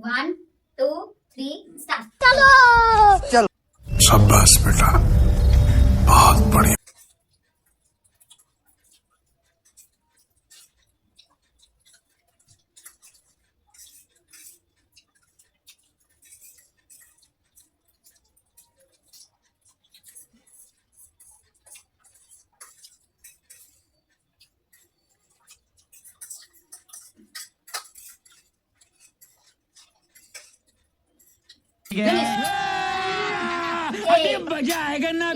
1 2 3 start. शाबाश बेटा, बहुत बढ़िया. Finish. मजा आएगा ना.